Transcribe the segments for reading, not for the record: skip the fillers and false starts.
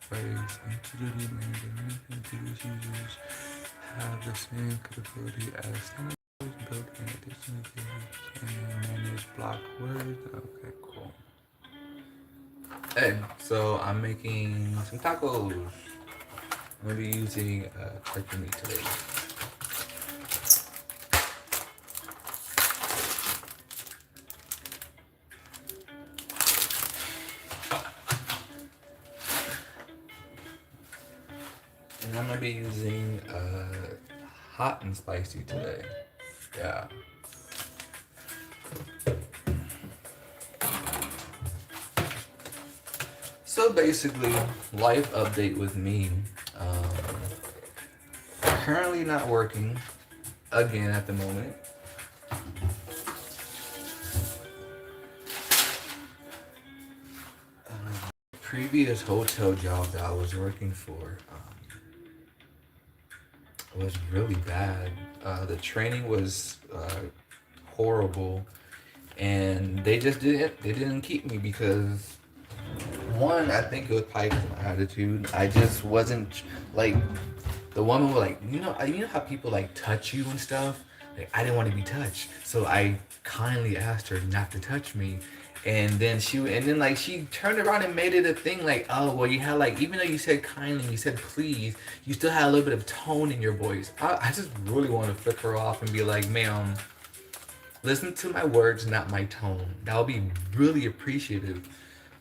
phrase and utility means American English users have the same capability as standard built in addition to can manage block words. Okay, cool. Hey, so I'm making some tacos. I'm gonna be using turkey meat today. And I'm gonna be using hot and spicy today. Yeah. So basically, life update with me. Um, Currently not working again at the moment. Previous hotel job that I was working for was really bad. The training was horrible, and they didn't keep me because one, I think it was probably because of my attitude. I just wasn't like the woman was like, you know how people like touch you and stuff. Like I didn't want to be touched, so I kindly asked her not to touch me. And then like she turned around and made it a thing like, oh well, you had like, even though you said kindly, you said please, you still had a little bit of tone in your voice. I just really want to flip her off and be like, ma'am, listen to my words, not my tone. That would be really appreciative.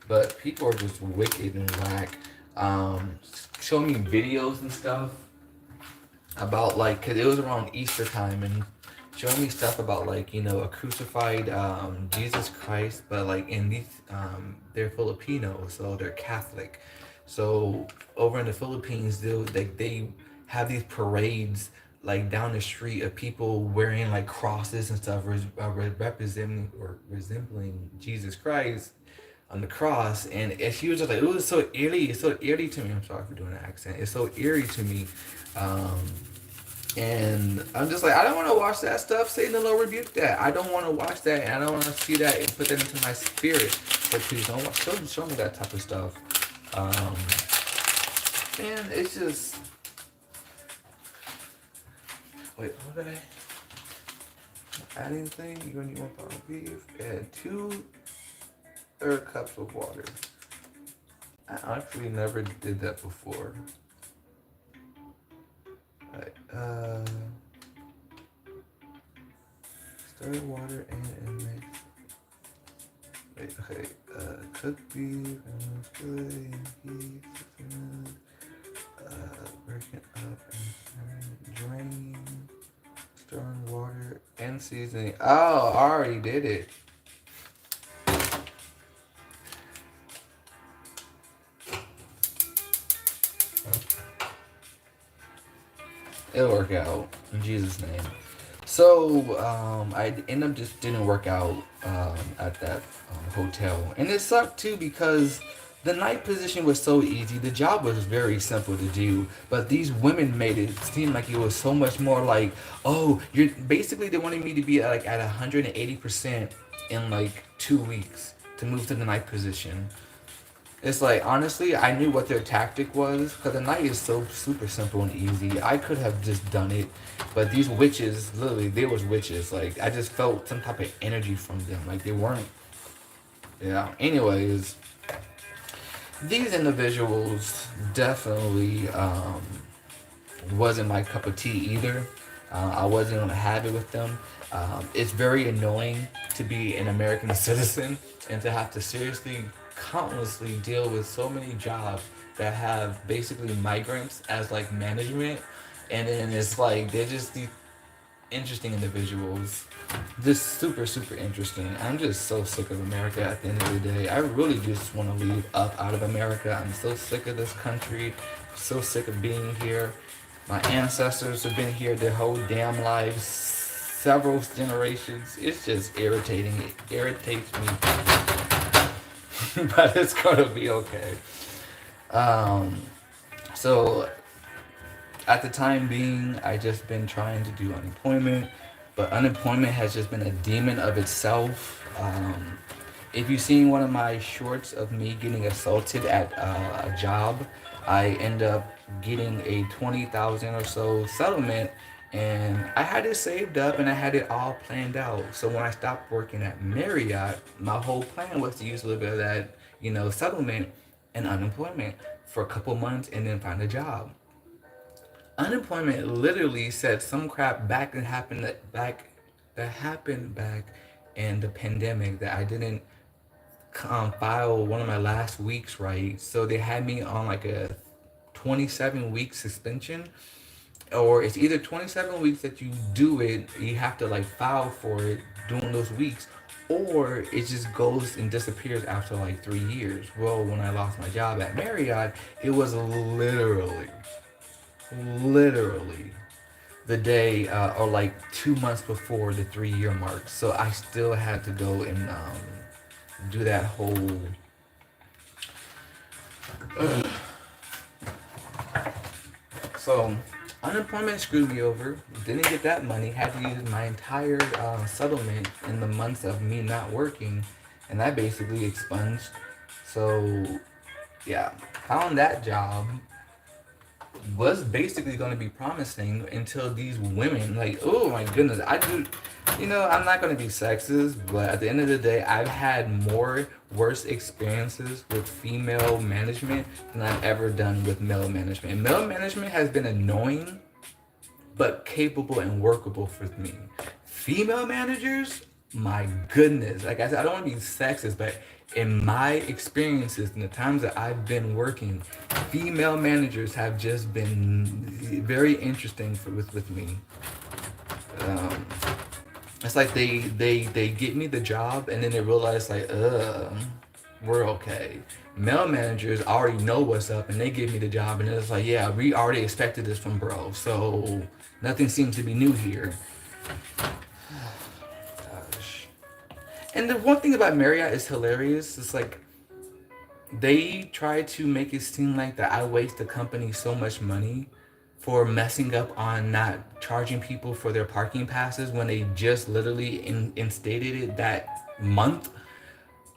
But people are just wicked and whack. Showing me videos and stuff about like, cause it was around Easter time, and showing me stuff about like, a crucified Jesus Christ, but like in these they're Filipino, so they're Catholic. So over in the Philippines, they have these parades like down the street of people wearing like crosses and stuff, representing or resembling Jesus Christ on the cross. And she was just like, it was so eerie, it's so eerie to me. I'm sorry for doing an accent. It's so eerie to me. Um, and I'm just like, I don't want to watch that stuff. Satan the Lord rebuke that. I don't want to watch that, and I don't want to see that and put that into my spirit. So please don't watch, show me that type of stuff. Um, and it's just, wait, what did I adding thing? You're gonna need 1 pound of beef and 2 third cups of water. I actually never did that before. Right, stir water and mix. Wait, okay. Cooked beef and fillet and heat. Break it up and drain. Stirring water and seasoning. Oh, I already did it. It'll work out in Jesus' name. So I ended up just didn't work out at that hotel, and it sucked too because the night position was so easy. The job was very simple to do, but these women made it seem like it was so much more like, oh, you're basically they wanted me to be like at 180% in like 2 weeks to move to the night position. It's like, honestly, I knew what their tactic was because the night is so super simple and easy. I could have just done it, but these witches, literally, they was witches. Like I just felt some type of energy from them. Like they weren't. Yeah. Anyways, these individuals definitely wasn't my cup of tea either. I wasn't gonna have it with them. It's very annoying to be an American citizen and to have to seriously, countlessly deal with so many jobs that have basically migrants as like management, and then it's like they're just these interesting individuals. Just super, super interesting. I'm just so sick of America at the end of the day. I really just want to leave up out of America. I'm so sick of this country. So sick of being here. My ancestors have been here their whole damn lives, several generations. It's just irritating. It irritates me. But it's gonna be okay. Um, so at the time being, I just been trying to do unemployment, but unemployment has just been a demon of itself. If you've seen one of my shorts of me getting assaulted at a job, I end up getting a 20,000 or so settlement, and I had it saved up and I had it all planned out. So when I stopped working at Marriott, my whole plan was to use a little bit of that, settlement and unemployment for a couple months and then find a job. Unemployment literally said some crap back in the pandemic that I didn't file one of my last weeks right. So they had me on like a 27-week suspension, or it's either 27 weeks that you do it, you have to like file for it during those weeks, or it just goes and disappears after like 3 years. Well, when I lost my job at Marriott, it was literally the day or like 2 months before the 3 year mark. So I still had to go and do that whole. So unemployment screwed me over. Didn't get that money. Had to use my entire settlement in the months of me not working, and that basically expunged. So yeah, found that job, was basically going to be promising until these women, like, oh my goodness, I do, I'm not going to be sexist, but at the end of the day, I've had more worse experiences with female management than I've ever done with male management. And male management has been annoying but capable and workable for me. Female managers, my goodness, like I said, I don't want to be sexist, but in my experiences and the times that I've been working, female managers have just been very interesting with me. Um, it's like they get me the job and then they realize like, we're okay. Male managers already know what's up and they give me the job and it's like, yeah, we already expected this from bro, so nothing seems to be new here. Gosh. And the one thing about Marriott is hilarious. It's like they try to make it seem like that I waste the company so much money for messing up on not charging people for their parking passes when they just literally instated it that month.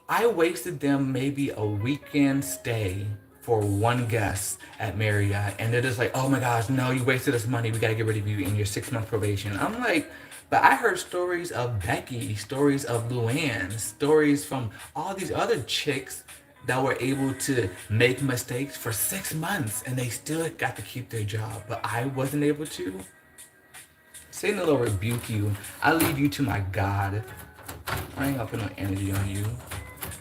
I wasted them maybe a weekend stay for one guest at Marriott, and they're just like, oh my gosh, no, you wasted us money. We gotta get rid of you in your 6 month probation. I'm like, but I heard stories of Becky, stories of Luann, stories from all these other chicks that were able to make mistakes for 6 months and they still got to keep their job, but I wasn't able to. Satan will rebuke you. I leave you to my God. I ain't gonna put no energy on you.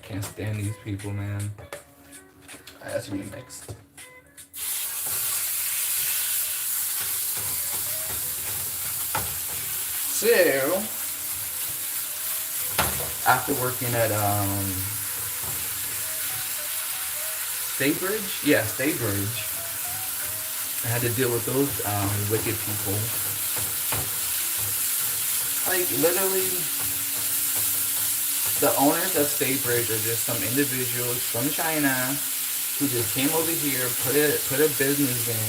Can't stand these people, man. Alright, that's remix. So, after working at Staybridge? Yeah, Staybridge. I had to deal with those wicked people. Like, literally, the owners of Staybridge are just some individuals from China who just came over here, put a business in,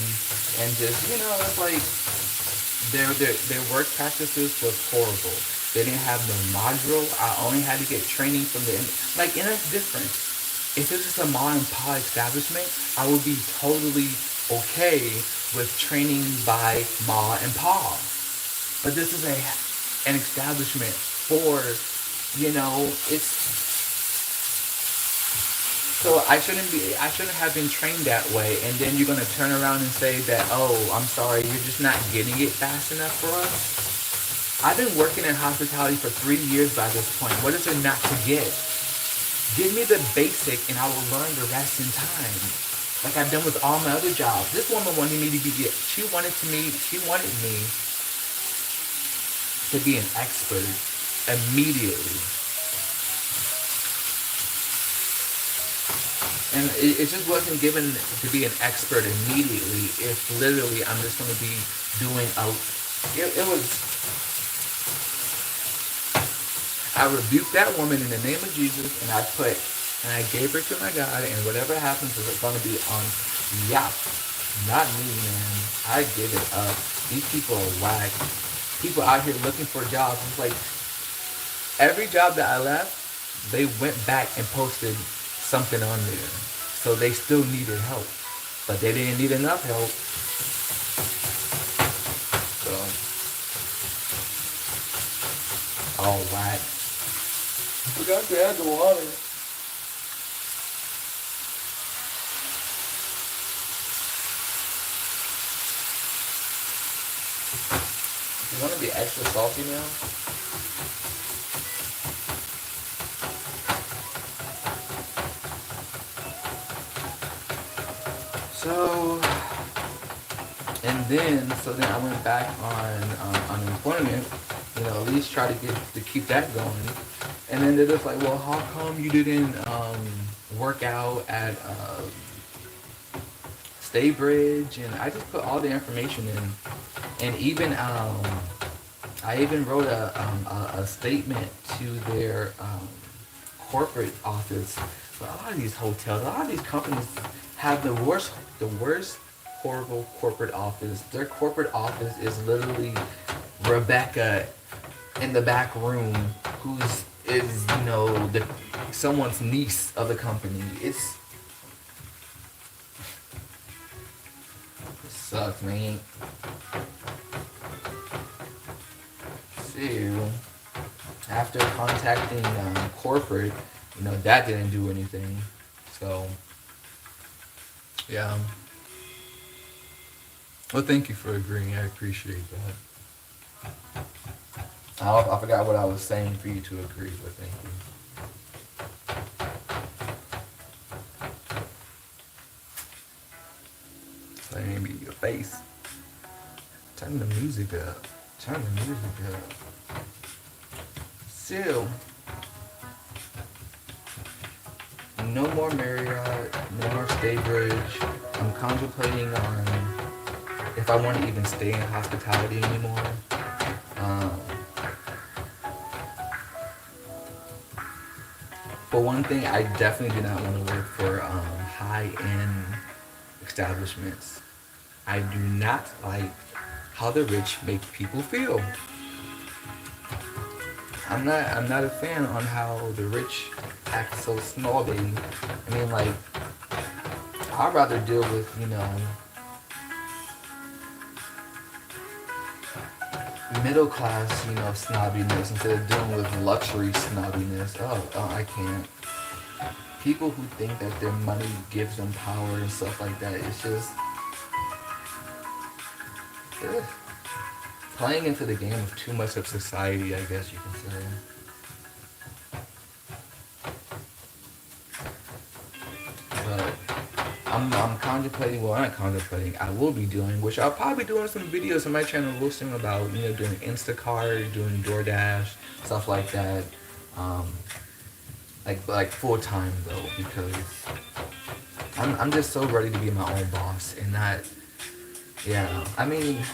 and just, it's like their work practices was horrible. They didn't have no module. I only had to get training from the, like, and it's different. If it was a mom and pop establishment, I would be totally okay with training by ma and pa. But this is an establishment for, it's, so I shouldn't have been trained that way. And then you're gonna turn around and say that, oh, I'm sorry, you're just not getting it fast enough for us. I've been working in hospitality for 3 years by this point. What is there not to get? Give me the basic and I will learn the rest in time. Like I've done with all my other jobs. This woman wanted me to be, she wanted me to be an expert immediately. And it just wasn't given to be an expert immediately if literally I'm just going to be doing it was, I rebuked that woman in the name of Jesus, and I gave her to my God, and whatever happens is going to be on Yap, not me, man. I give it up. These people are whack. People out here looking for jobs. It's like every job that I left, they went back and posted something on there. So they still needed help. But they didn't need enough help. So, all right. Forgot to add the water. You want to be extra salty now? So, and then I went back on unemployment. You know, at least try to keep that going. And then they're just like, well, how come you didn't work out at Staybridge? And I just put all the information in, and even I even wrote a statement to their corporate office. But a lot of these hotels, a lot of these companies have the worst horrible corporate office. Their corporate office is literally Rebecca in the back room, who's is the someone's niece of the company. It sucks, man. So after contacting corporate, that didn't do anything. So yeah. Well, thank you for agreeing. I appreciate that. I forgot what I was saying for you to agree, but thank you. So maybe your face. Turn the music up. Turn the music up. Still, no more Marriott, no more Staybridge. I'm contemplating on if I want to even stay in hospitality anymore. For one thing, I definitely do not want to work for high-end establishments. I do not like how the rich make people feel. I'm not a fan on how the rich act so snobby. I mean, like, I'd rather deal with, middle class, snobbiness instead of dealing with luxury snobbiness. Oh, I can't. People who think that their money gives them power and stuff like that, it's just ugh. Playing into the game of too much of society, I guess you can say. But I'm contemplating, well, I'm not contemplating, I will be doing, which I'll probably be doing some videos on my channel real soon about, doing Instacart, doing DoorDash, stuff like that. Like full time though, because I'm just so ready to be my own boss and not, yeah, I mean,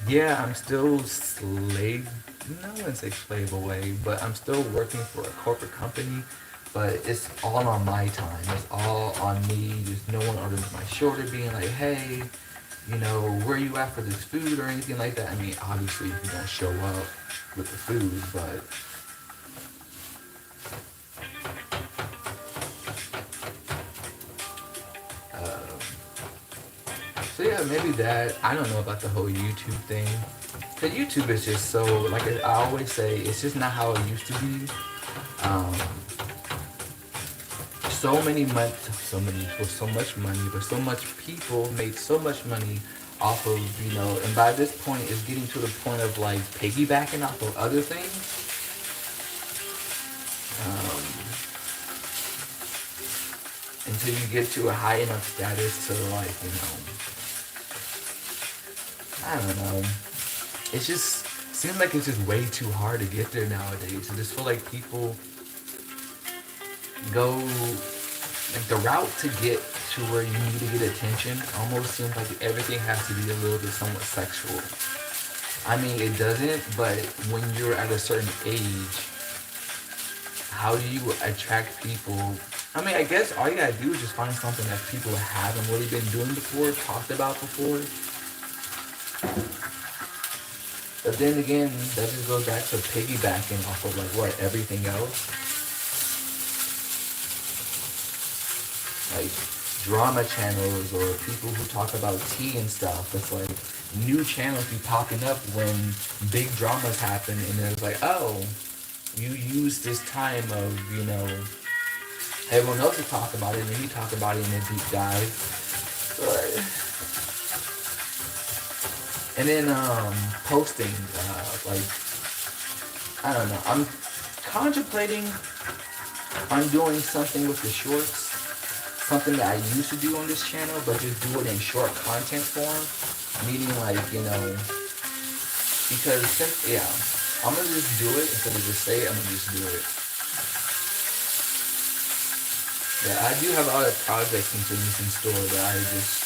yeah, I'm still slave, no, I wouldn't say slave away, but I'm still working for a corporate company, but it's all on my time. It's all on me. There's no one under my shoulder being like, hey, where you at for this food or anything like that. I mean, obviously, if you don't show up with the food, but so yeah, maybe that. I don't know about the whole YouTube thing. The YouTube is just so, like I always say, it's just not how it used to be. Um, with so much money, but so much people made so much money off of, and by this point, it's getting to the point of like piggybacking off of other things. Until you get to a high enough status to like, I don't know. It just seems like it's just way too hard to get there nowadays. I just feel like people go, like the route to get to where you need to get attention almost seems like everything has to be a little bit somewhat sexual. I mean, it doesn't, but when you're at a certain age, how do you attract people? I mean, I guess all you gotta do is just find something that people haven't really been doing before, talked about before. But then again, that just goes back to piggybacking off of like what, everything else. like drama channels or people who talk about tea and stuff. It's like new channels be popping up when big dramas happen, and it's like, oh, you use this time of, everyone else to talk about it, and then you talk about it in a deep dive. And then posting, like, I don't know. I'm contemplating on doing something with the shorts, something that I used to do on this channel, but just do it in short content form. Meaning, like, because I'm gonna just do it instead of just say it. I'm gonna just do it. Yeah, I do have other projects and things in store that I just,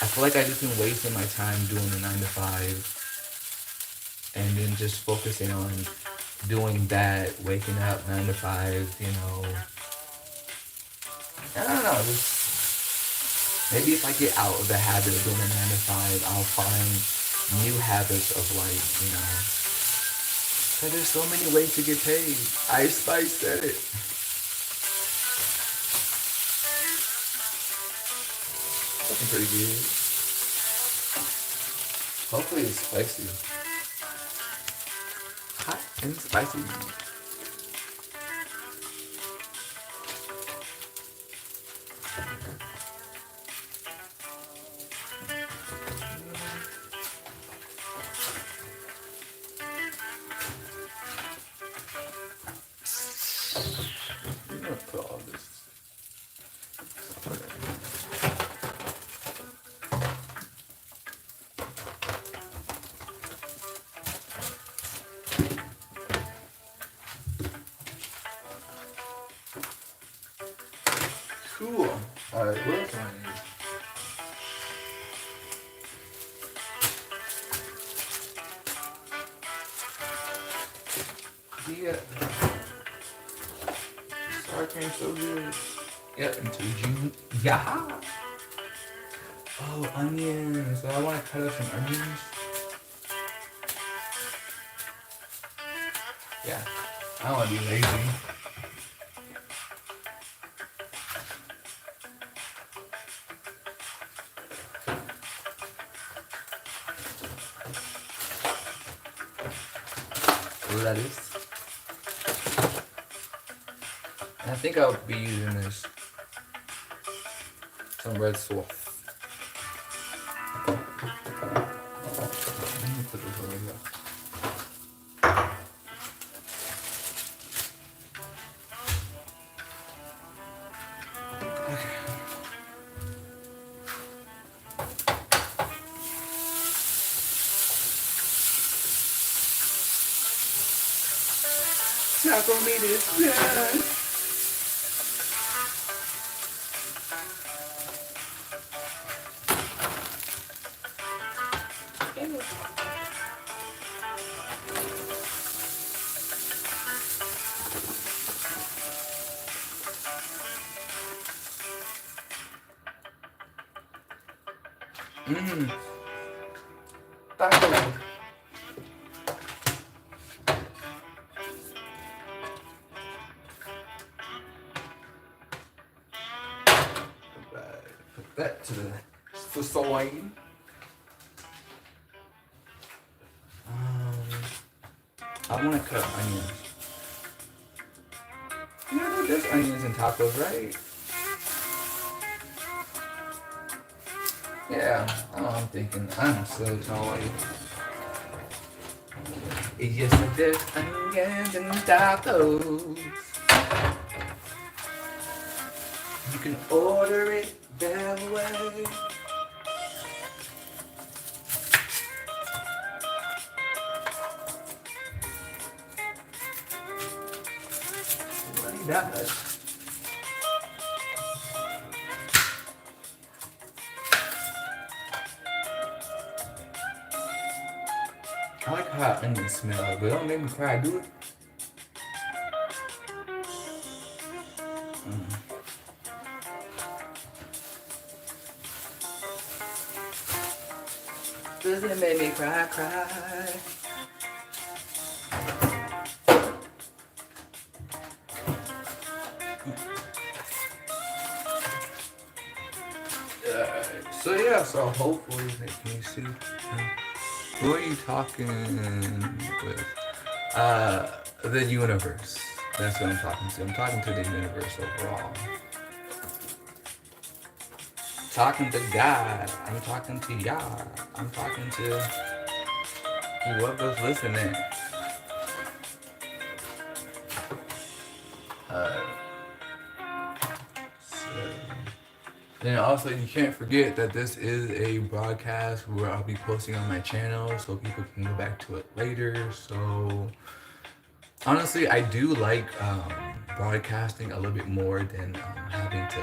I feel like I just been wasting my time doing the 9 to 5, and then just focusing on doing that, waking up 9 to 5, I don't know, just maybe if I get out of the habit of doing a 9 to 5, I'll find new habits of, like, but there's so many ways to get paid. Ice Spice said it. Looking pretty good. Hopefully it's spicy. Hot and spicy. I'm gonna put all this. Cool. Alright, what else do I need? Yeah. Sour cream so good. Yep, until June. Yeah. Oh, onions. So I want to cut up some onions. Yeah. I don't want to be lazy. Lettuce. And I think I'll be using this. Some red sauce. Let me put this over here. Taco meat is good. Taco. Put that to the side. I want to cut onions. There's onions in tacos, right? Yeah, I'm thinking, I'm so tired. It's just like there's onions in tacos. You can order it that way. Like that. I like how onions smell, but it don't make me cry, do it? Does it make me cry? So yeah, so hopefully, can you see? Who are you talking with? The universe. That's what I'm talking to. I'm talking to the universe overall. Talking to God. I'm talking to Yah. I'm talking to whoever's listening. Uh, so. And also, you can't forget that this is a broadcast where I'll be posting on my channel so people can go back to it later. So, honestly, I do like broadcasting a little bit more than having to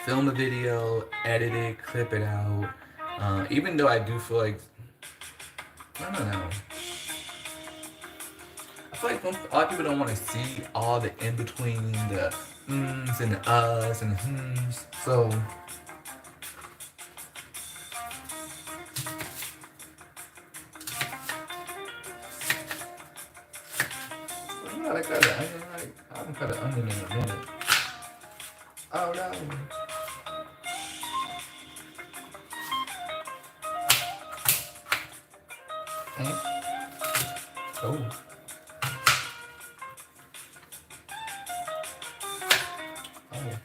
film a video, edit it, clip it out. Even though I do feel like, I don't know. I feel like a lot of people don't want to see all the in between, the ums and the uhs and the hms. So, I gotta cut an onion. I haven't cut an onion in a minute. Oh no. Okay. Oh. Oh.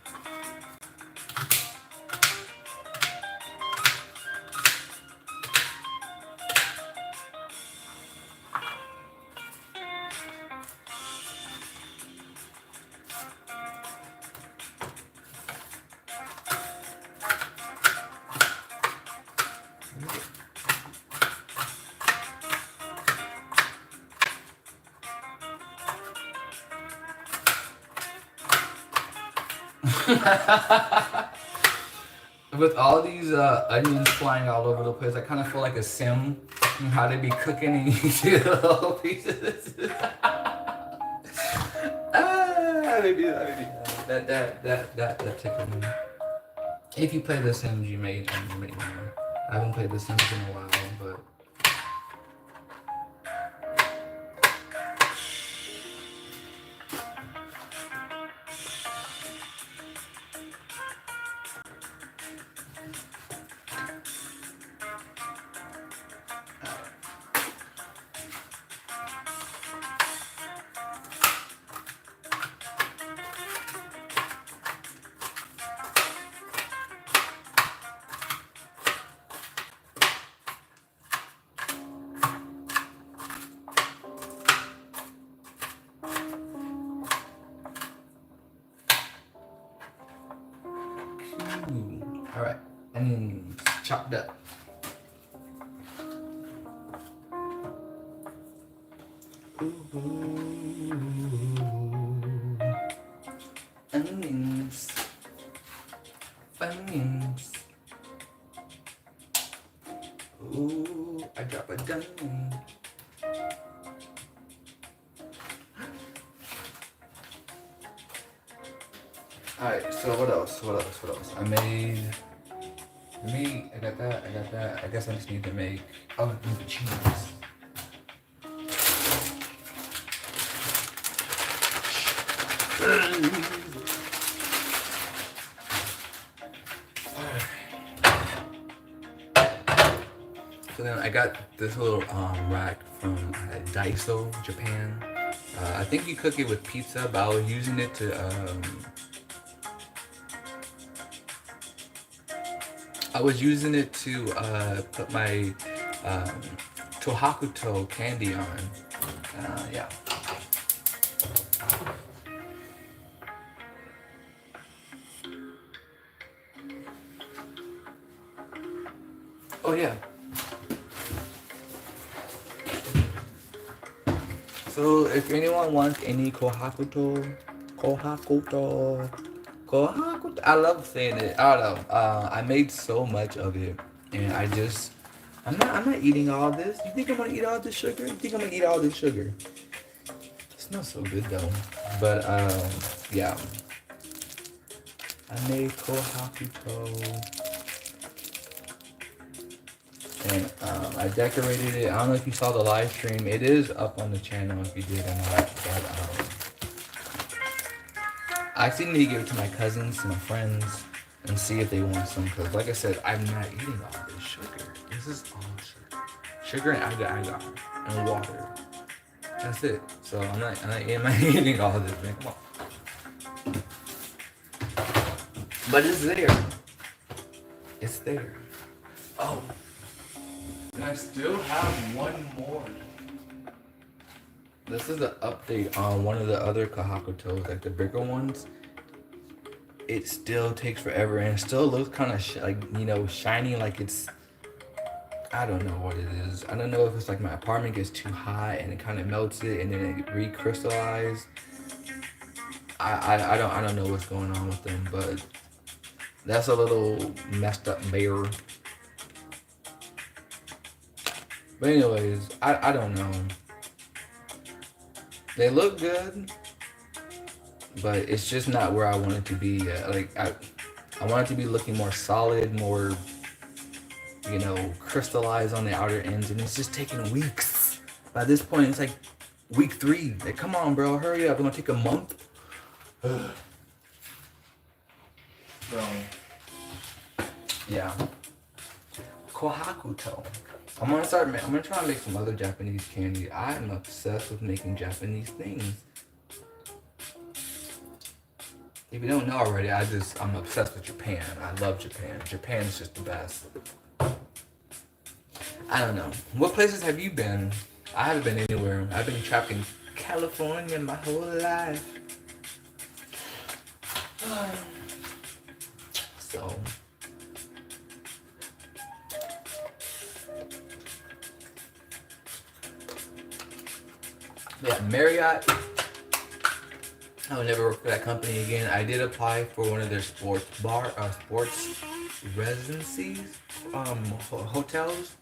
With all these onions flying all over the place, I kind of feel like a sim. You know how they be cooking and you see the little pieces. Maybe that tickled me. If you play The Sims, you may know. I haven't played The Sims in a while, but. All right, onions chopped up. Onions, onions. Ooh, I drop a onion. All right, so what else? I made meat. I got that. I guess I just need to make the cheese. So then I got this little rack from Daiso, Japan. I think you cook it with pizza, but I was using it to put my Tohakuto candy on. Yeah. Oh yeah. So if anyone wants any Kohakuto, I love saying it. I don't know. I made so much of it, and I'm not eating all this. You think I'm gonna eat all this sugar? You think I'm gonna eat all this sugar? It smells so good though. But yeah. I made Kohakuto. And I decorated it. I don't know if you saw the live stream. It is up on the channel if you did or not. But I actually need to give it to my cousins, to my friends. and see if they want some. Cause like I said, I'm not eating all this sugar. This is all sugar and agar and water. That's it. So I'm not eating all this, man. Come on. But it's there. It's there. Oh, and I still have one more. This is an update on one of the other Kahakutos, like the bigger ones. It still takes forever and it still looks kind of like, shiny, like it's, I don't know what it is. I don't know if it's like my apartment gets too hot and it kind of melts it and then it recrystallizes. I don't know what's going on with them, but that's a little messed up bear. But anyways, I don't know. They look good, but it's just not where I want it to be yet. Like I want it to be looking more solid, more crystallized on the outer ends, and it's just taking weeks. By this point, it's like week 3. Like, come on, bro, hurry up! It's gonna take a month. So, yeah, Kohakuto. I'm gonna try to make some other Japanese candy. I'm obsessed with making Japanese things. If you don't know already, I'm obsessed with Japan. I love Japan. Japan is just the best. I don't know. What places have you been? I haven't been anywhere. I've been trapped in California my whole life. So, yeah, Marriott. I would never work for that company again. I did apply for one of their sports residencies, hotels.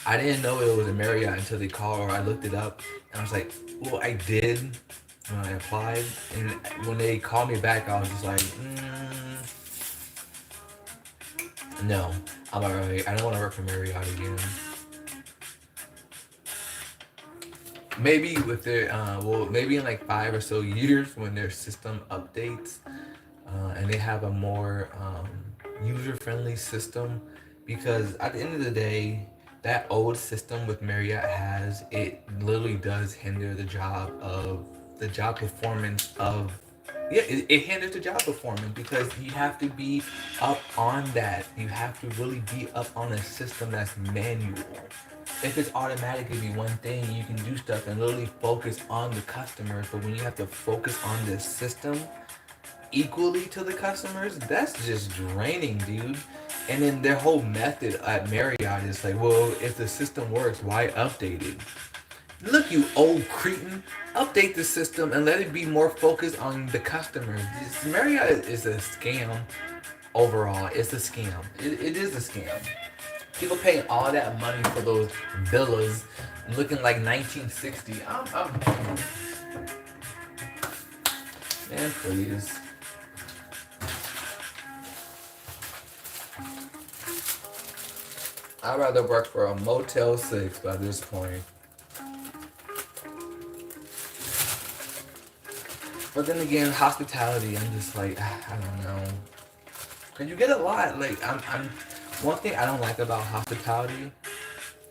I didn't know it was a Marriott until they called or I looked it up and I was like, well, I did when I applied. And when they called me back, I was just like, no, I'm alright. I don't want to work for Marriott again. Maybe with their, maybe in like 5 or so years when their system updates and they have a more user-friendly system, because at the end of the day, that old system with Marriott it literally does hinder the job performance of, it hinders the job performance because you have to be up on that. You have to really be up on a system that's manual. If it's automatic, it'd be one thing. You can do stuff and literally focus on the customers. But when you have to focus on the system equally to the customers, that's just draining, dude. And then their whole method at Marriott is like, well, if the system works, why update it? Look, you old cretin, update the system and let it be more focused on the customers. Marriott is a scam overall. It's a scam. It is a scam. People paying all that money for those villas looking like 1960. Man, please. I'd rather work for a Motel 6 by this point. But then again, hospitality, I'm just like, I don't know. Cause you get a lot. Like, I'm one thing I don't like about hospitality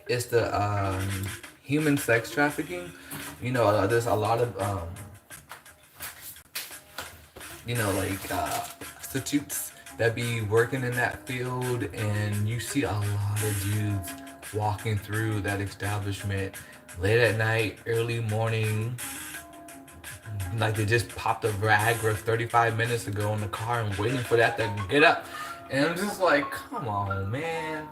is the human sex trafficking. There's a lot of prostitutes that be working in that field, and you see a lot of dudes walking through that establishment late at night, early morning, like they just popped a Viagra 35 minutes ago in the car and waiting for that to get up. And I'm just like, come on, man.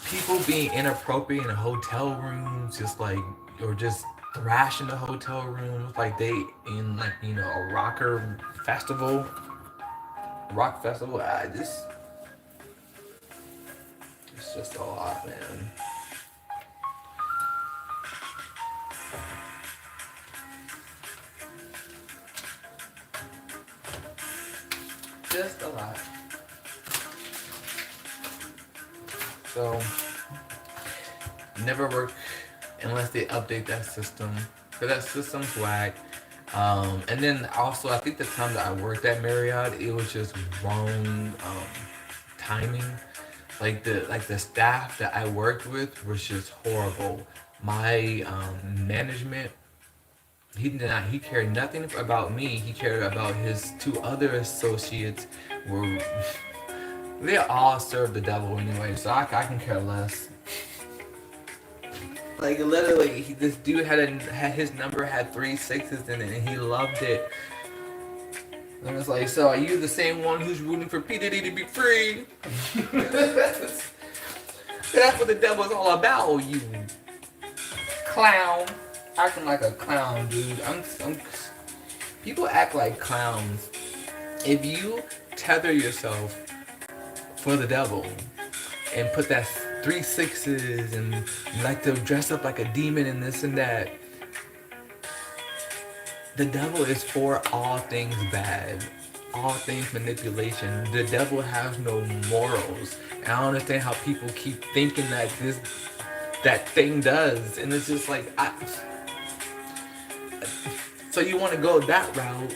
People being inappropriate in hotel rooms, just like, or just thrash in the hotel rooms, like they in like, a rock festival. It's just a lot, man. Just a lot. So, never work unless they update that system. Because that system's whack. And then also, I think the time that I worked at Marriott, it was just wrong timing. Like the staff that I worked with was just horrible. My management, he cared nothing about me. He cared about his two other associates. Were they all served the devil anyway, so I can care less. Like literally, this dude had his number had three sixes in it, and he loved it. And it's like, so are you the same one who's rooting for P Diddy to be free? That's what the devil's all about, you clown. Acting like a clown, dude. People act like clowns. If you tether yourself for the devil and put that three sixes and like to dress up like a demon and this and that, the devil is for all things bad, all things manipulation. The devil has no morals. And I don't understand how people keep thinking that that thing does. And it's just like, so you want to go that route,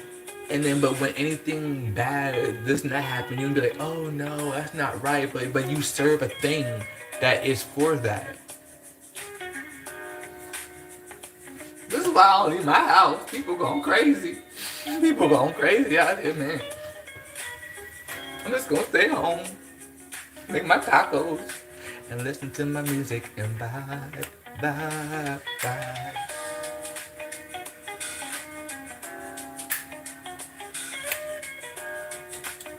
and then but when anything bad, this and that happen, you'll be like, oh no, that's not right. But you serve a thing that is for that. This is why I don't leave my house. People going crazy. People going crazy out here, man. I'm just gonna stay home, make my tacos, and listen to my music and vibe, vibe, vibe.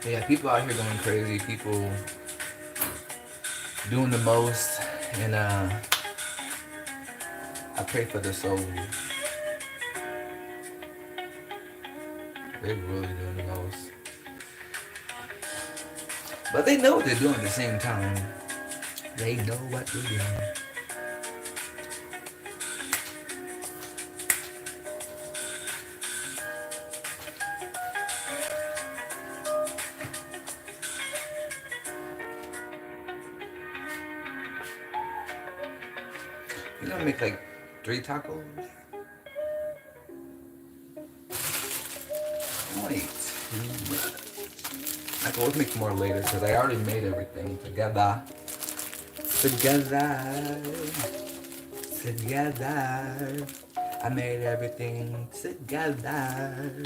Yeah, people out here going crazy. People doing the most, and I pray for the souls. They're really doing the most. But they know what they're doing at the same time. They know what they're doing. You're gonna make like 3 tacos? Wait. I can always make more later because I already made everything together. Together. Together. I made everything together.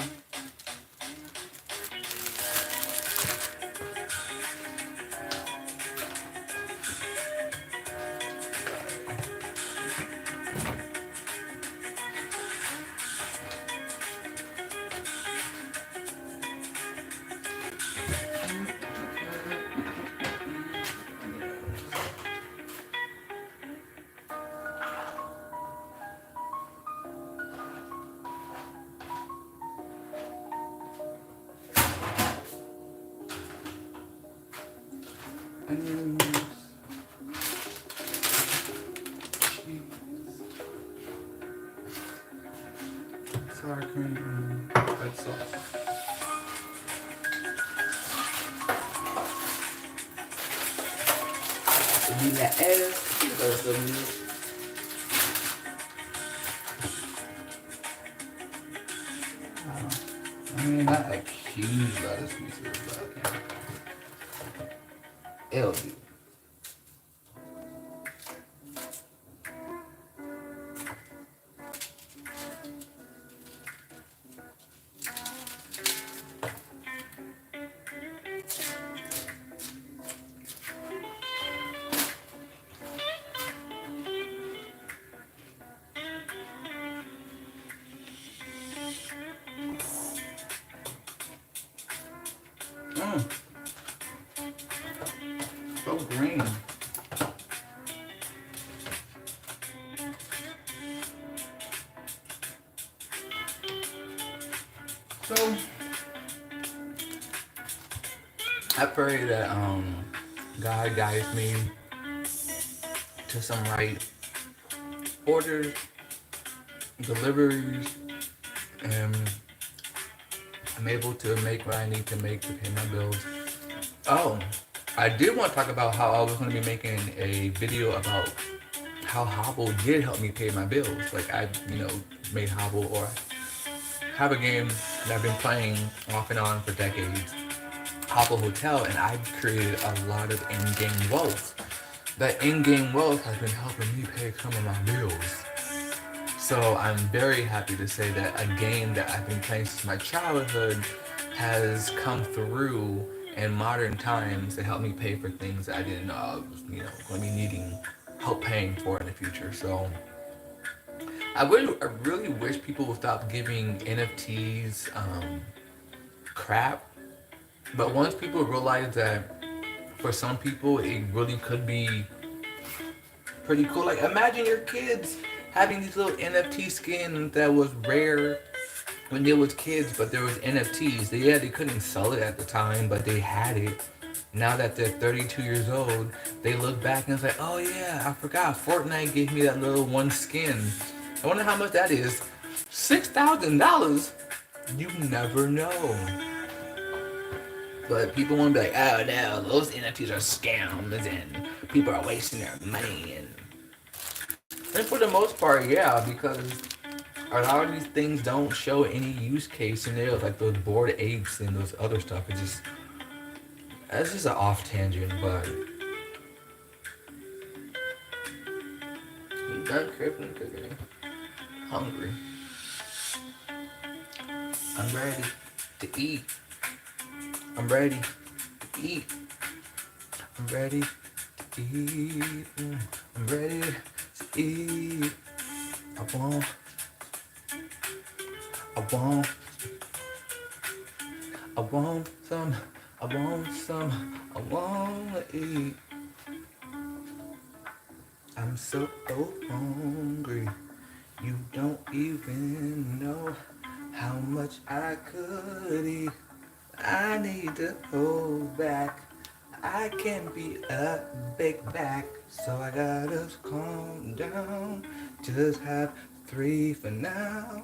Onions, cheese, sour cream, red sauce. Y la I mean, not like huge lettuce pieces, but it'll do. So green. So I pray that God guides me to some right orders, deliveries, and I'm able to make what I need to make to pay my bills. Oh, I did want to talk about how I was going to be making a video about how Hobble did help me pay my bills. Like I, made Hobble, or have a game that I've been playing off and on for decades, Hopple Hotel, and I've created a lot of in-game wealth. That in-game wealth has been helping me pay some of my bills. So I'm very happy to say that a game that I've been playing since my childhood has come through in modern times to help me pay for things that I didn't know I was, going to be needing help paying for in the future. So I really wish people would stop giving NFTs crap. But once people realize that for some people it really could be pretty cool. Like imagine your kids having these little NFT skins that was rare when they was kids, but there was NFTs. They couldn't sell it at the time, but they had it. Now that they're 32 years old, they look back and it's like, oh yeah, I forgot. Fortnite gave me that little one skin. I wonder how much that is. $6,000. You never know. But people want to be like, oh no, those NFTs are scams and people are wasting their money. And for the most part, yeah, because a lot of these things don't show any use case in there, like those bored apes and those other stuff. It's just an off tangent, but you done crippling cooking? Hungry. I'm ready to eat. I'm ready to eat. I'm ready to eat. I'm ready to eat. I want. I want some. I want some. I wanna eat. I'm so hungry. You don't even know how much I could eat. I need to hold back. I can't be a big back, so I gotta calm down. Just have 3 for now.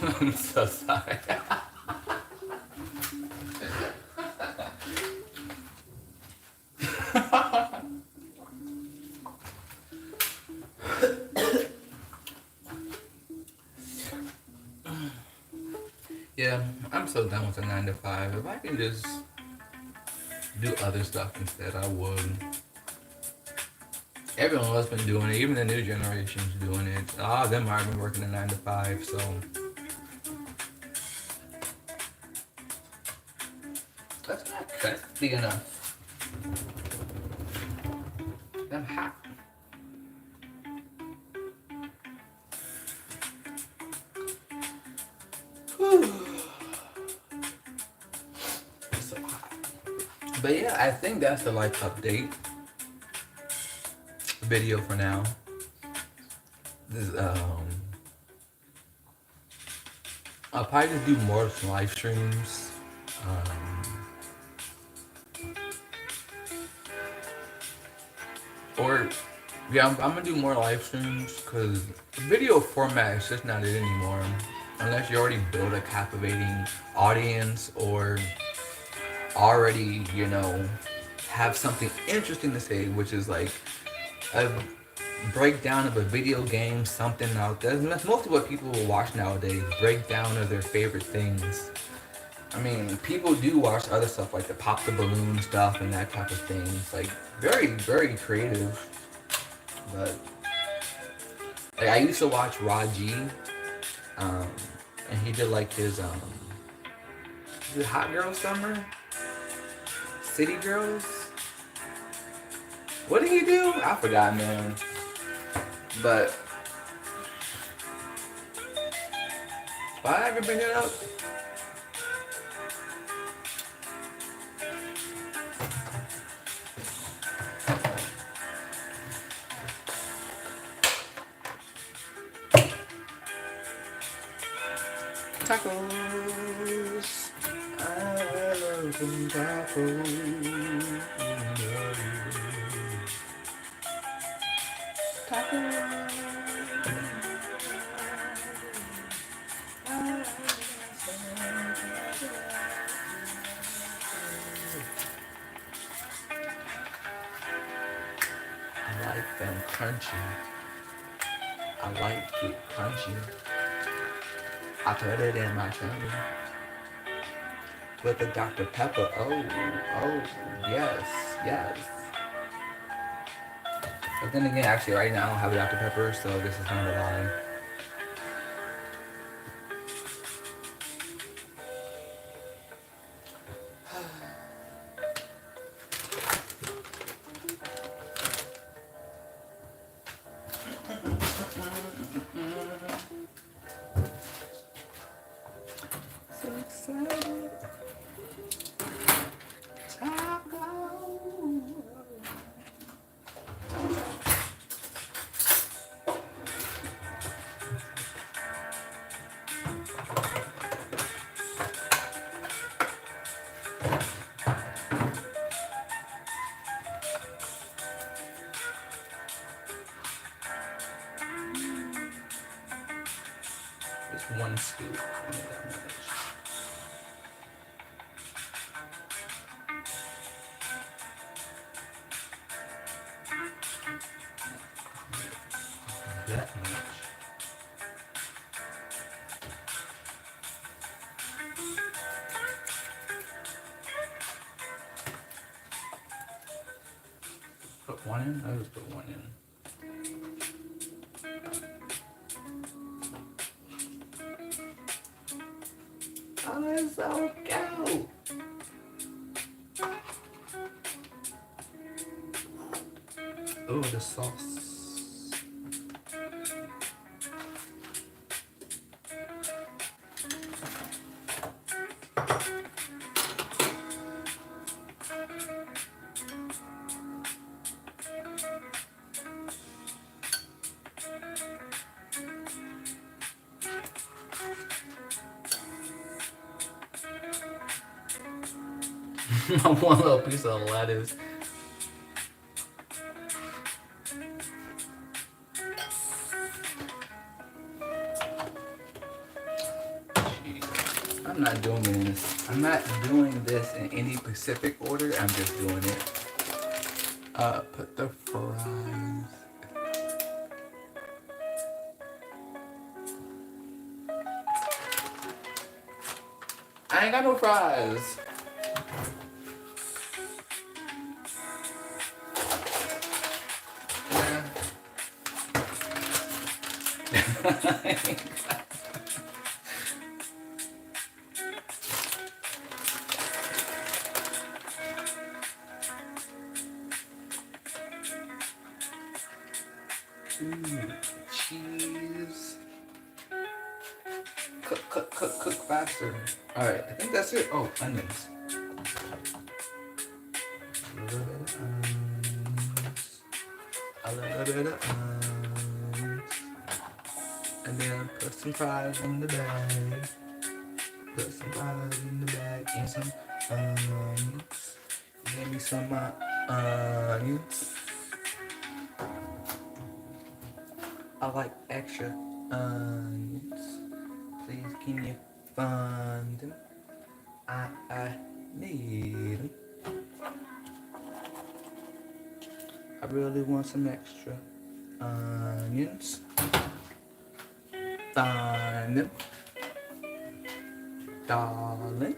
I'm so sorry. Yeah, I'm so done with the 9 to 5. If I can just do other stuff instead, I would. Everyone else been doing it, even the new generation's doing it. A lot of them are been working a 9 to 5, so that's not crispy enough. I'm hot. It's so hot. But yeah, I think that's the life update video for now. This I'll probably just do more live streams. Or yeah, I'm gonna do more live streams because video format is just not it anymore. Unless you already build a captivating audience or already, have something interesting to say, which is like a breakdown of a video game, something out there. That's mostly what people will watch nowadays. Breakdown of their favorite things. I mean, people do watch other stuff like the pop the balloon stuff and that type of thing. It's like very, very creative. But like I used to watch Raji, and he did like his is it Hot Girl Summer? City Girls? What did he do? I forgot, man. But why I ever bring it up? Tacos. I love some tacos. Tacos. I like them crunchy. I like it crunchy. I put it in my tummy with the Dr. Pepper. Oh, oh, yes, yes. But then again, actually, right now I don't have a Dr. Pepper, so this is kind of a lie. So excited. Taco. Just one scoop. That much. That much. Put one in? I just put one in. Oh, that's so cute. Oh, the sauce. One little piece of lettuce. Jeez. I'm not doing this. I'm not doing this in any specific order. I'm just doing it. Put the fries. I ain't got no fries. Ooh, cheese. Cook faster. Alright, I think that's it. Oh, onions. A little bit of onions. A little bit of onions. And then put some fries in the bag. Put some fries in the bag and some onions. Give me some onions. I like extra onions. Please can you find them? I need them. I really want some extra onions. Find them, darling.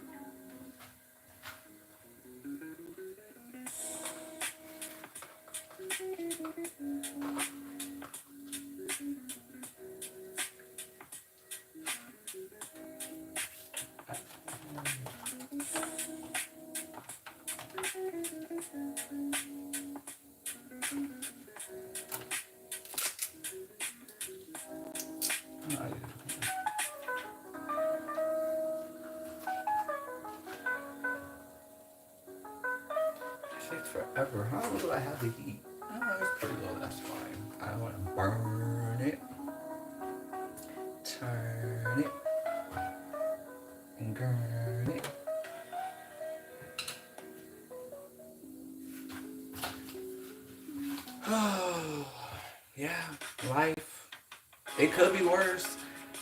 Takes forever. How long do I have to heat? Oh, it's pretty low. That's fine. I want to burn it, turn it, and burn it. Oh, yeah, life. It could be worse.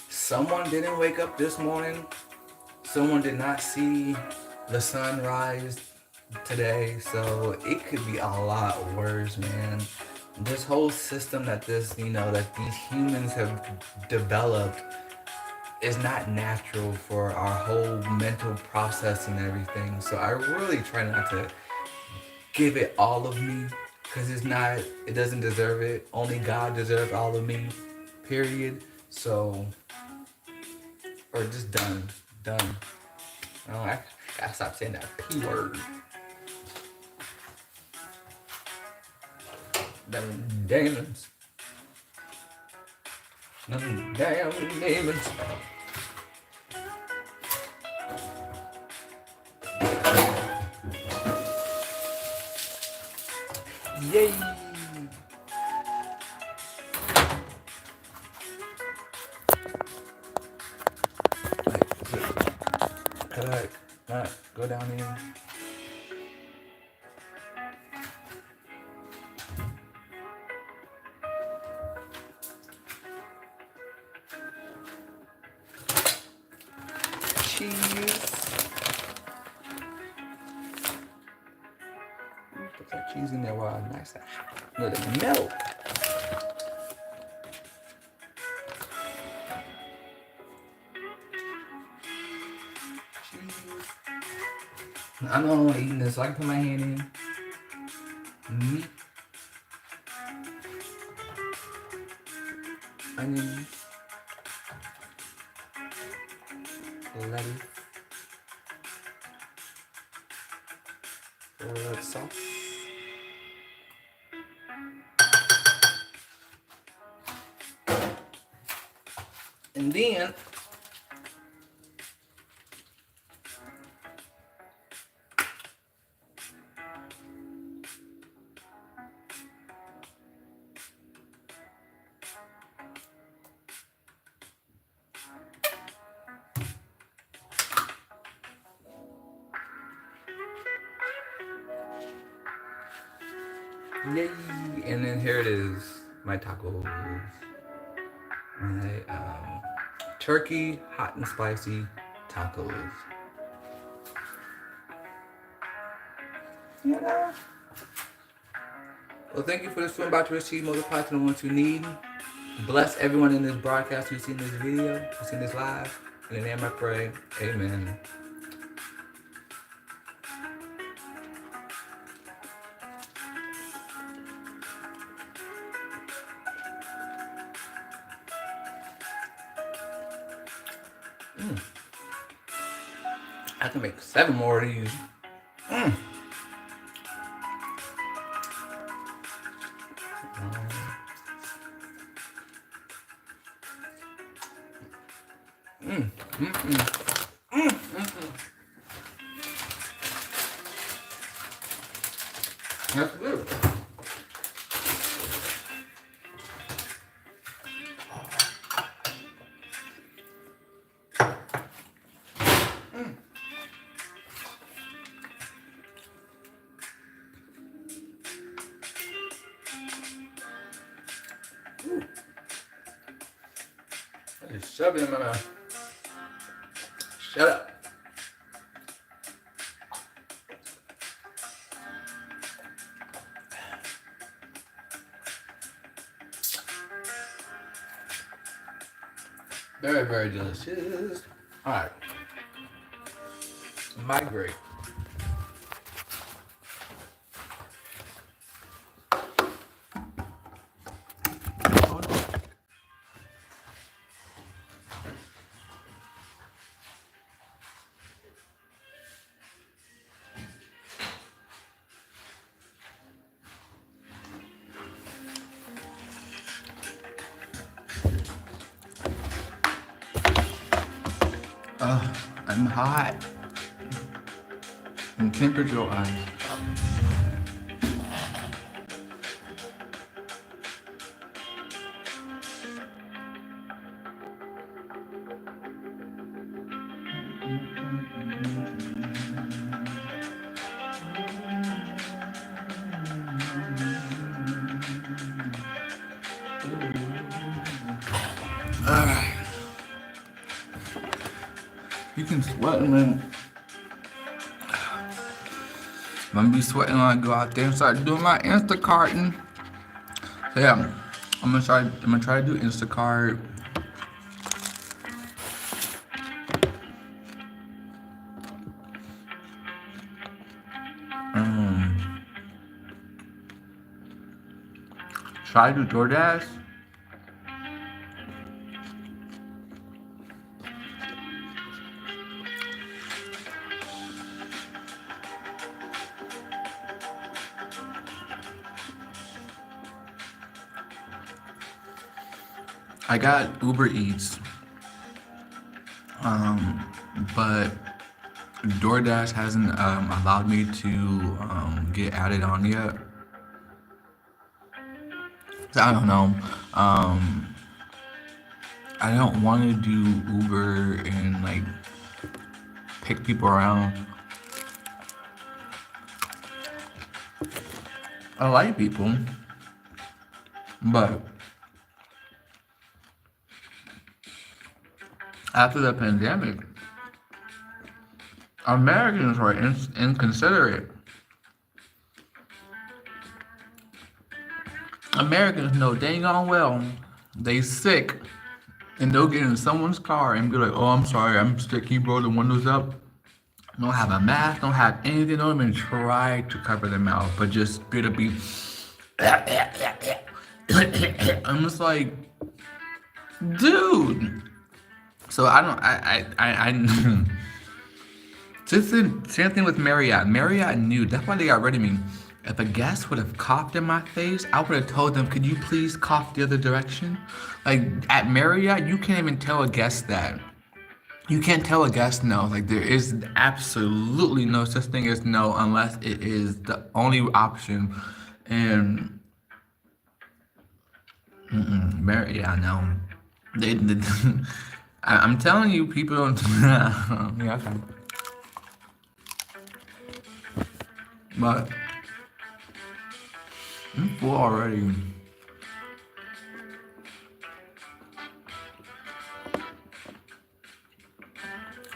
Someone didn't wake up this morning. Someone did not see the sunrise today, so it could be a lot worse, man. this whole system that that these humans have developed is not natural for our whole mental process and everything. So I really try not to give it all of me because it doesn't deserve it. Only God deserves all of me, period. So, or just done. Oh, I gotta stop saying that P word. Them demons. Them damn demons. Yay! Like, not go down here. Cheese. Put that cheese in there while nice and hot. Let it melt. I know I'm eating this, so I can put my hand in. Meat. Onion. Lettuce. A little sauce. And then yay! And then here it is, my tacos. My turkey hot and spicy tacos. Yeah. Well, thank you for the swim about to receive more deposit on what you need. Bless everyone in this broadcast who's seen this video, who's seen this live. In the name I pray, amen. I can make 7 more of these. That's good. I just shove it in my mouth. Shut up. Very, very delicious. All right. Migrate. I'm hot. I'm temperature wise. Alright. You can sweat when I'm gonna be sweating when I go out there and start doing my Instacarting. So yeah, I'm gonna try to do Instacart. Um, try to do DoorDash. I got Uber Eats, um, but DoorDash hasn't allowed me to get added on yet. So I don't know. Um, I don't want to do Uber and like pick people around. I like people, but after the pandemic, Americans were inconsiderate. Americans know dang on well they sick and they'll get in someone's car and be like, "Oh, I'm sorry, I'm sick. Can you roll the windows up?" Don't have a mask, don't have anything, don't even try to cover their mouth, but just straight up be. I'm just like, dude. So I don't, I just the same thing with Marriott. Marriott knew. That's why they got rid of me. If a guest would have coughed in my face, I would have told them, "Could you please cough the other direction?" Like at Marriott, you can't even tell a guest that. You can't tell a guest no. Like there is absolutely no such thing as no unless it is the only option. And yeah, no. They I'm telling you, people don't. Yeah, okay. But I'm full already.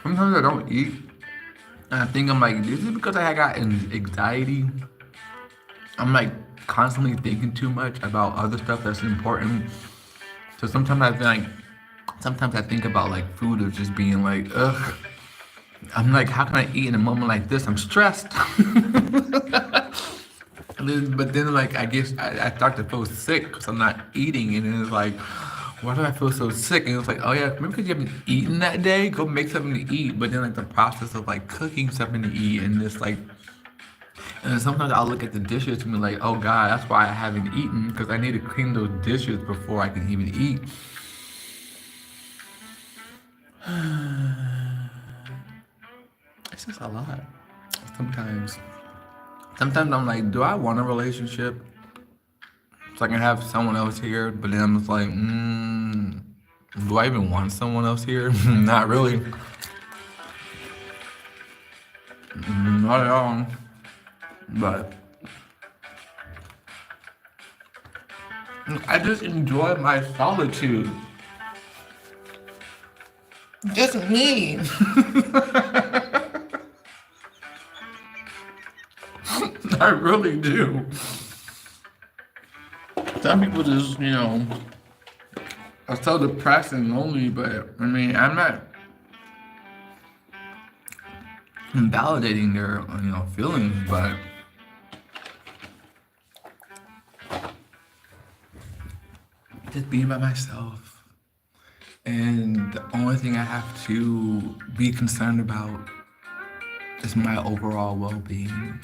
Sometimes I don't eat, and I think I'm like, this is because I got anxiety. I'm like constantly thinking too much about other stuff that's important. So sometimes I feel like, sometimes I think about like food as just being like, ugh. I'm like, how can I eat in a moment like this? I'm stressed. But then like I guess I start to feel sick because I'm not eating, and then it's like, why do I feel so sick? And it's like, oh yeah, maybe because you haven't eaten that day, go make something to eat. But then like the process of like cooking something to eat and just like, and then sometimes I'll look at the dishes and be like, oh God, that's why I haven't eaten because I need to clean those dishes before I can even eat. It's just a lot. Sometimes, sometimes I'm like, do I want a relationship? So I can have someone else here, but then I'm just like, do I even want someone else here? Not really. Not at all. But I just enjoy my solitude. Just me. I really do. Some people just, are so depressed and lonely, but I mean, I'm not invalidating their, feelings, but just being by myself. And the only thing I have to be concerned about is my overall well being.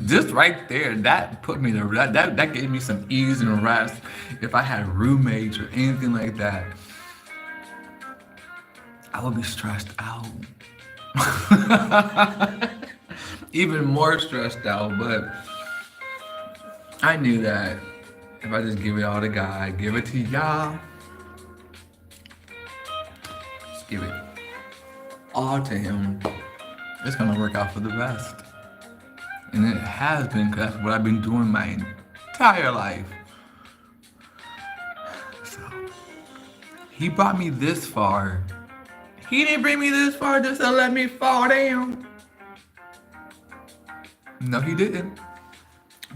Just right there, that put me to that gave me some ease and rest. If I had roommates or anything like that, I would be stressed out. Even more stressed out, but I knew that if I just give it all to God, give it to y'all, just give it all to Him, it's gonna work out for the best. And it has been, because that's what I've been doing my entire life. So, He brought me this far. He didn't bring me this far just to let me fall down. No, he didn't.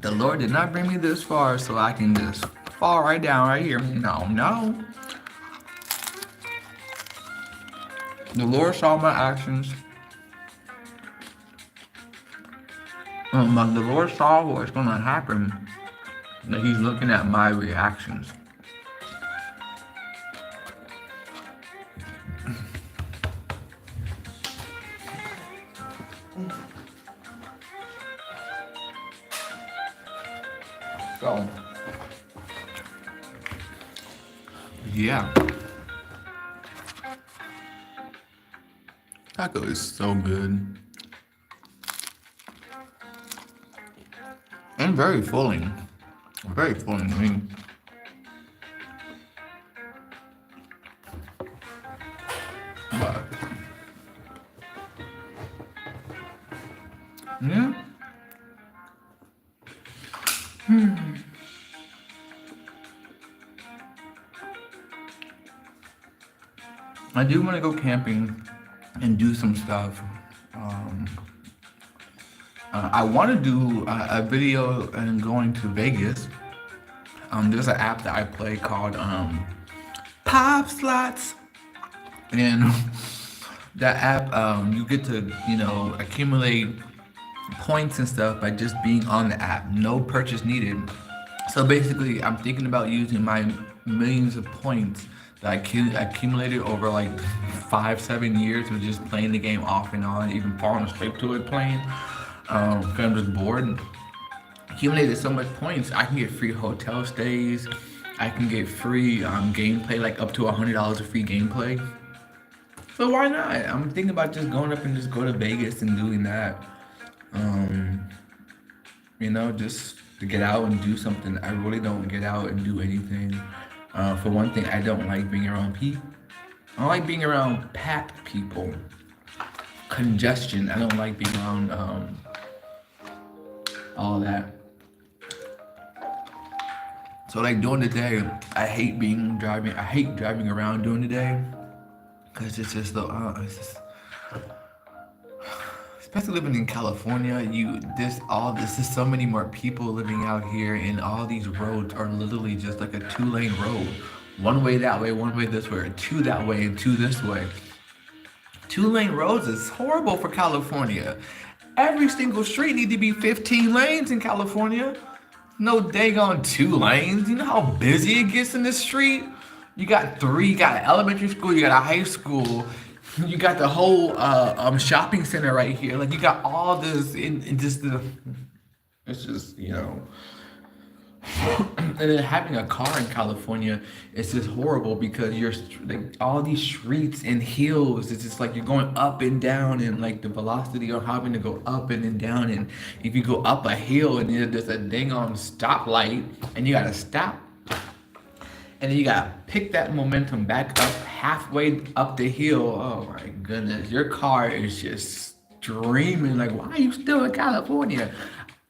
The Lord did not bring me this far so I can just fall right down right here. No, no. The Lord saw my actions. The Lord saw what's going to happen. That He's looking at my reactions. So, yeah. Taco is so good. And very filling. Very filling to me. But, yeah. I do want to go camping and do some stuff. I want to do a video and going to Vegas. There's an app that I play called Pop Slots, and that app you get to accumulate points and stuff by just being on the app. No purchase needed. So basically, I'm thinking about using my millions of points that I accumulated over like 5-7 years of just playing the game off and on, even falling asleep to it playing. Because I'm just bored. Accumulated so much points, I can get free hotel stays. I can get free gameplay, like up to $100 of free gameplay. So why not? I'm thinking about just going up and just go to Vegas and doing that. Just to get out and do something. I really don't get out and do anything. For one thing, I don't like being around people. I don't like being around packed people. Congestion. I don't like being around all that. So like during the day, I hate driving around during the day, cause it's just especially living in California, there's so many more people living out here, and all these roads are literally just like a 2-lane road. One way that way, one way this way, or 2 that way and 2 this way. 2-lane roads is horrible for California. Every single street need to be 15 lanes in California. No daggone 2 lanes. You know how busy it gets in this street? You got elementary school, you got a high school, you got the whole shopping center right here. Like you got all this in just it's just, and then having a car in California is just horrible because you're like all these streets and hills. It's just like you're going up and down, and like the velocity of having to go up and then down. And if you go up a hill and there's a dang on stoplight and you gotta stop, and then you gotta pick that momentum back up halfway up the hill. Oh my goodness, your car is just streaming. Like, why are you still in California?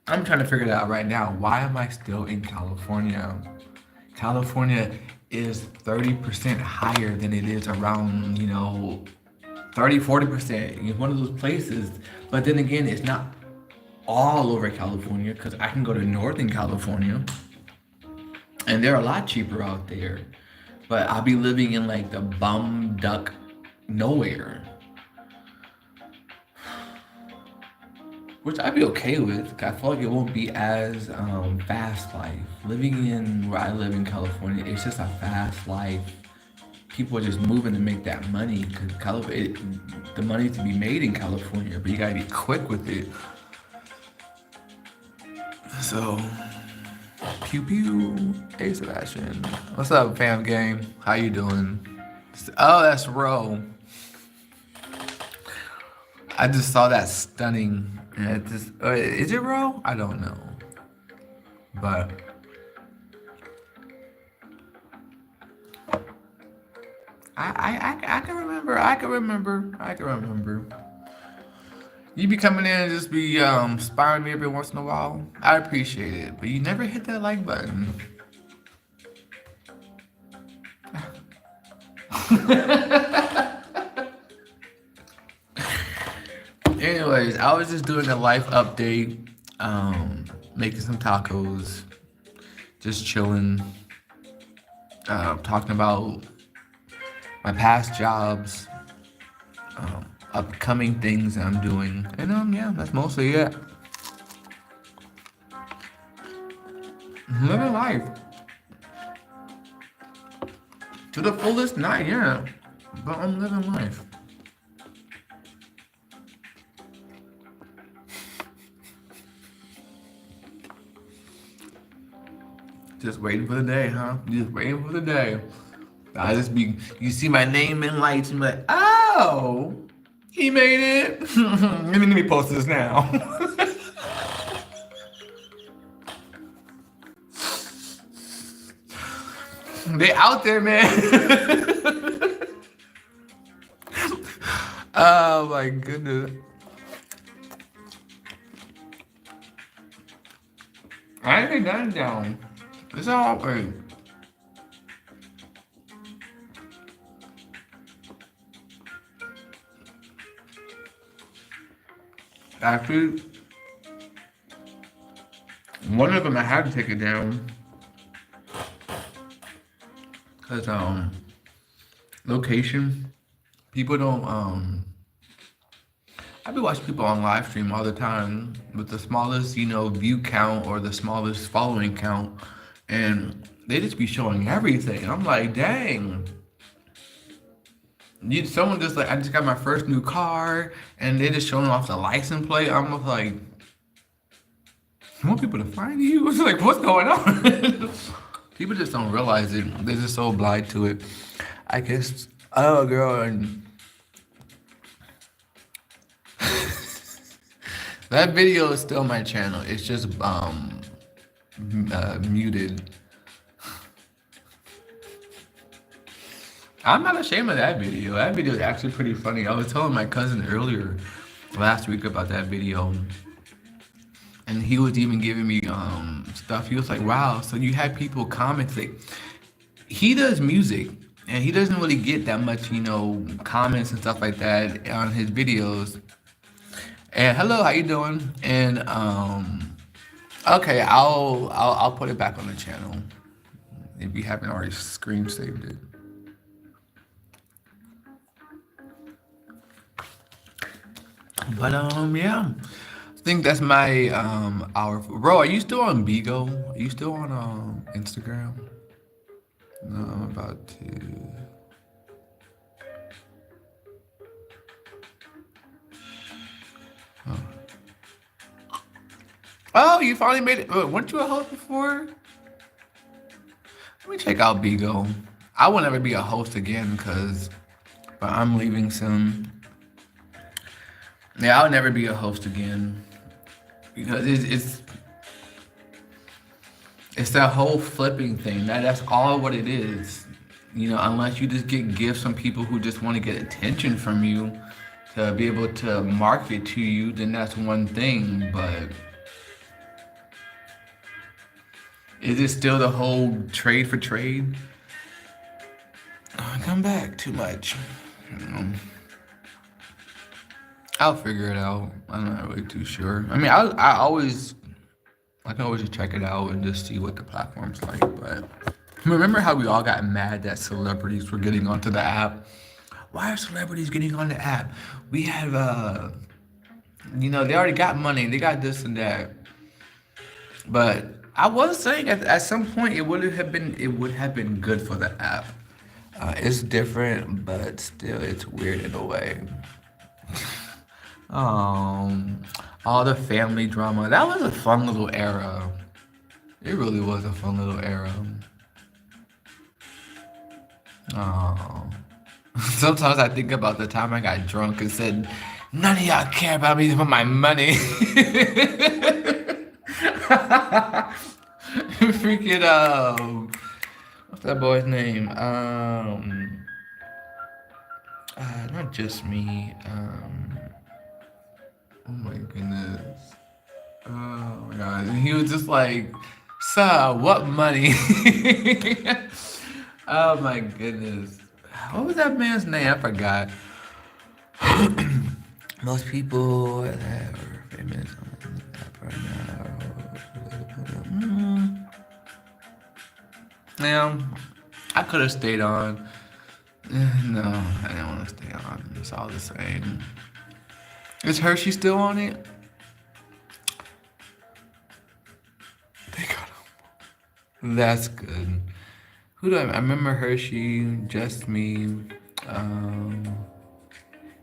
I'm trying to figure it out right now. Why am I still in California? California is 30% higher than it is around, 30-40%. It's one of those places. But then again, it's not all over California, because I can go to Northern California and they're a lot cheaper out there. But I'll be living in like the bum duck nowhere, which I'd be okay with. I feel like it won't be as fast life. Living in where I live in California, it's just a fast life. People are just moving to make that money, because the money to be made in California, but you gotta be quick with it. So, pew pew. Hey Sebastian, what's up, fam gang? How you doing? Oh, that's Ro. I just saw that stunning. And is it Ro? I don't know, but I can remember. I can remember. You be coming in and just be inspiring me every once in a while. I appreciate it, but you never hit that like button. Anyways, I was just doing a life update. making some tacos, just chilling, talking about my past jobs, upcoming things I'm doing, and yeah, that's mostly it. Living life to the fullest, not yet, but I'm living life. Just waiting for the day, huh? Just waiting for the day. I just be, you see my name in lights and be like, oh, he made it. Let me post this now. They out there, man. Oh my goodness. I ain't done down. It's all right. Actually, one of them I had to take it down because location. People don't I be watching people on live stream all the time with the smallest, view count or the smallest following count, and they just be showing everything. And I'm like, dang. Someone just like, I just got my first new car, and they just showing off the license plate. I'm just like, you want people to find you? It's like, what's going on? People just don't realize it. They're just so blind to it. I guess, oh girl, and that video is still on my channel. It's just muted. I'm not ashamed of that video. That video is actually pretty funny. I was telling my cousin earlier last week about that video, and he was even giving me stuff. He was like, wow, so you had people commenting. He does music, and he doesn't really get that much, comments and stuff like that on his videos. And hello, how you doing? And okay, I'll put it back on the channel if you haven't already screen saved it. But yeah, I think that's my hour. Bro, are you still on Bigo? Are you still on Instagram? No, I'm about to. Oh, you finally made it. Weren't you a host before? Let me check out Bigo. I will never be a host again but I'm leaving soon. Yeah, I'll never be a host again because it's that whole flipping thing. That's all what it is. Unless you just get gifts from people who just want to get attention from you to be able to market to you, then that's one thing. But is it still the whole trade for trade? Come back too much. I'll figure it out. I'm not really too sure. I mean, I can always just check it out and just see what the platform's like. But remember how we all got mad that celebrities were getting onto the app? Why are celebrities getting on the app? We have they already got money. They got this and that. But I was saying at some point it would have been good for the app. It's different, but still it's weird in a way. All the family drama. That was a fun little era. It really was a fun little era. Oh. Sometimes I think about the time I got drunk and said, none of y'all care about me for my money. Freaking, what's that boy's name? Not just me. Oh my goodness. Oh my god. And he was just like, sir, what money? Oh my goodness. What was that man's name? I forgot. Most people that were famous on the app right now. Yeah, I could have stayed on. No, I didn't want to stay on. It's all the same. Is Hershey still on it? They got him. That's good. Who do I remember? Hershey, Just Me,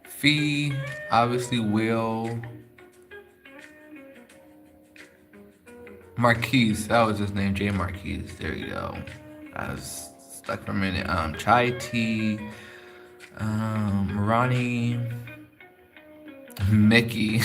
Fee, obviously Will, Marquise. That was his name, Jay Marquise. There you go. I was stuck for a minute. Chai Tea, Ronnie, Mickey.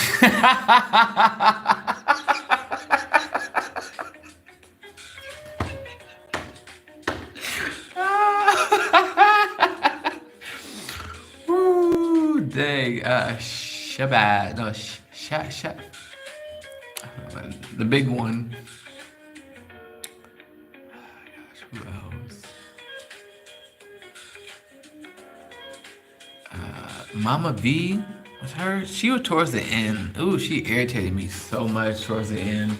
Woo, dang. Shabbat. No, the big one. Gosh, who else? Mama V was her. She was towards the end. Ooh, she irritated me so much towards the end.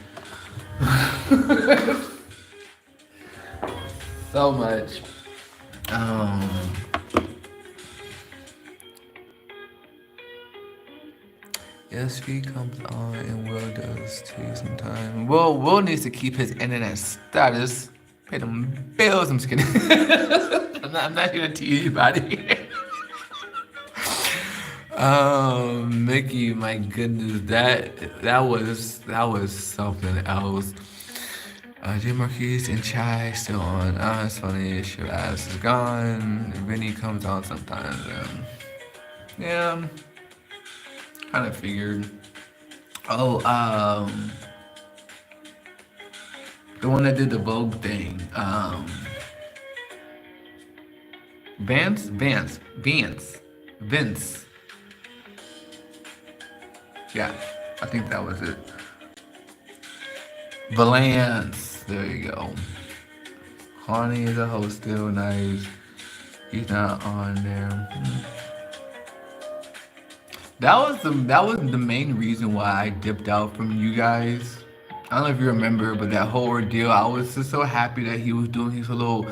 So much. SV comes on and Will does too sometimes. Will needs to keep his internet status. Pay them bills. I'm just kidding. I'm not gonna tease anybody. Mickey, my goodness, that was something else. Jim Marquise and Chai still on. It's funny. Shiraz is gone. Vinny comes on sometimes. Yeah. Kind of figured. Oh, the one that did the Vogue thing. Vince. Yeah, I think that was it. Valance. There you go. Harney is a host still. Nice. He's not on there. That was the main reason why I dipped out from you guys. I don't know if you remember, but that whole ordeal, I was just so happy that he was doing his little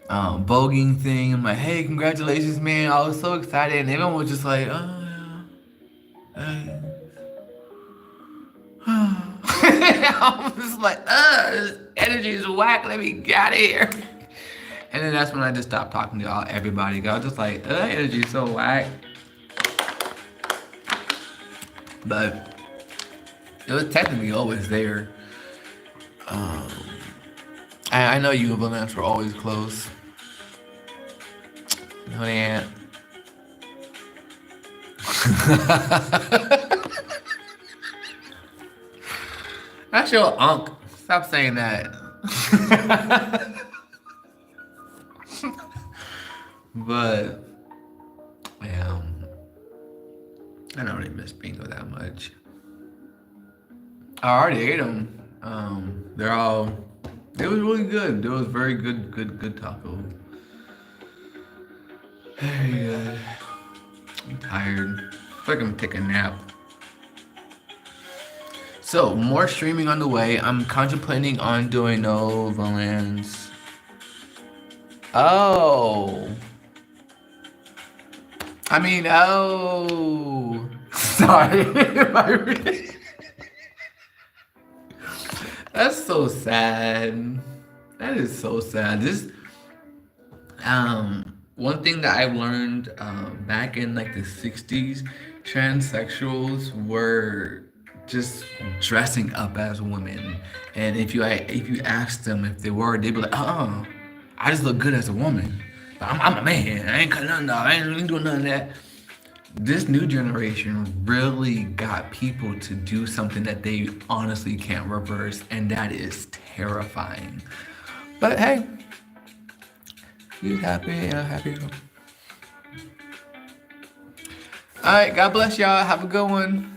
voguing thing. I'm like, hey, congratulations, man. I was so excited, and everyone was just like, oh, yeah. I was just like, this energy is whack. Let me get out of here. And then that's when I just stopped talking to everybody. I was just like, that energy is so whack. But it was technically always there. I know you and Valance were always close. No, they ain't. That's your unk. Stop saying that. But yeah, I don't really miss Bingo that much. I already ate them. It was really good. It was very good taco. Very good. I'm tired. I feel like I'm gonna take a nap. So, more streaming on the way. I'm contemplating on doing no Valance. Oh. I mean, oh. Sorry. That's so sad. That is so sad. This, one thing that I've learned back in like the 60s, transsexuals were just dressing up as women, and if you asked them if they were, they'd be like, I just look good as a woman. I'm a man. I ain't cut nothing off. I ain't doing none of that. This new generation really got people to do something that they honestly can't reverse, and that is terrifying. But hey, he's happy and I'm happy. All right, God bless y'all. Have a good one.